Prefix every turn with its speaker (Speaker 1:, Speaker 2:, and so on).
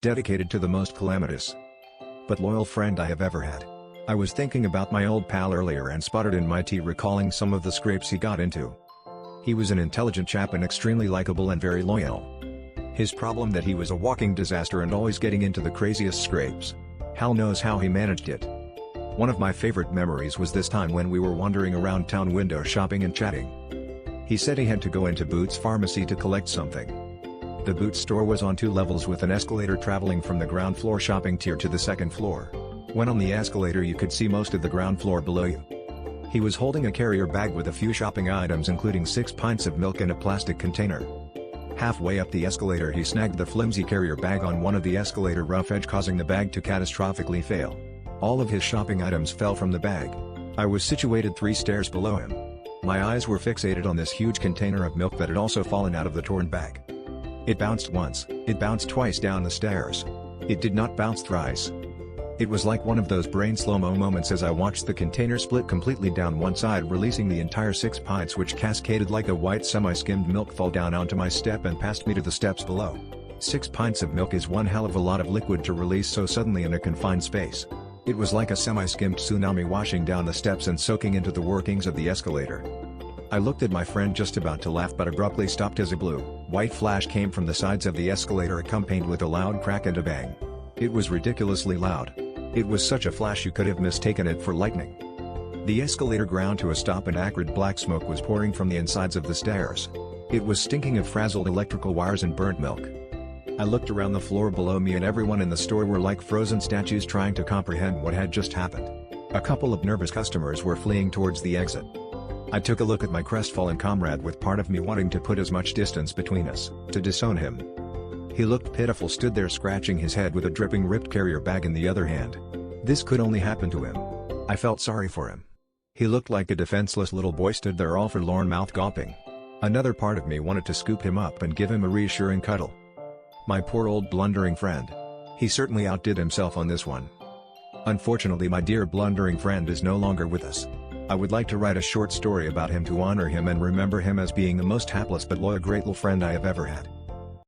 Speaker 1: dedicated to the most calamitous but loyal friend I have ever had. I was thinking about my old pal earlier and sputtered in my tea, recalling some of the scrapes he got into. He was an intelligent chap and extremely likable and very loyal. His problem that he was a walking disaster and always getting into the craziest scrapes. Hell knows how he managed it. One of my favorite memories was this time when we were wandering around town window shopping and chatting. He said he had to go into Boots Pharmacy to collect something. The Boots store was on 2 levels with an escalator traveling from the ground floor shopping tier to the second floor. When on the escalator you could see most of the ground floor below you. He was holding a carrier bag with a few shopping items including 6 pints of milk in a plastic container. Halfway up the escalator he snagged the flimsy carrier bag on one of the escalator rough edge, causing the bag to catastrophically fail. All of his shopping items fell from the bag. I was situated 3 stairs below him. My eyes were fixated on this huge container of milk that had also fallen out of the torn bag. It bounced once, it bounced twice down the stairs. It did not bounce thrice. It was like one of those brain slow-mo moments as I watched the container split completely down one side, releasing the entire 6 pints, which cascaded like a white semi-skimmed milk, fall down onto my step and past me to the steps below. 6 pints of milk is one hell of a lot of liquid to release so suddenly in a confined space. It was like a semi-skimmed tsunami washing down the steps and soaking into the workings of the escalator. I looked at my friend just about to laugh but abruptly stopped as a blue-white flash came from the sides of the escalator, accompanied with a loud crack and a bang. It was ridiculously loud. It was such a flash you could have mistaken it for lightning. The escalator ground to a stop and acrid black smoke was pouring from the insides of the stairs. It was stinking of frazzled electrical wires and burnt milk. I looked around the floor below me and everyone in the store were like frozen statues trying to comprehend what had just happened. A couple of nervous customers were fleeing towards the exit. I took a look at my crestfallen comrade, with part of me wanting to put as much distance between us, to disown him. He looked pitiful, stood there scratching his head with a dripping ripped carrier bag in the other hand. This could only happen to him. I felt sorry for him. He looked like a defenseless little boy, stood there all forlorn, mouth gaping. Another part of me wanted to scoop him up and give him a reassuring cuddle. My poor old blundering friend. He certainly outdid himself on this one. Unfortunately, my dear blundering friend is no longer with us. I would like to write a short story about him to honor him and remember him as being the most hapless but loyal, grateful friend I have ever had.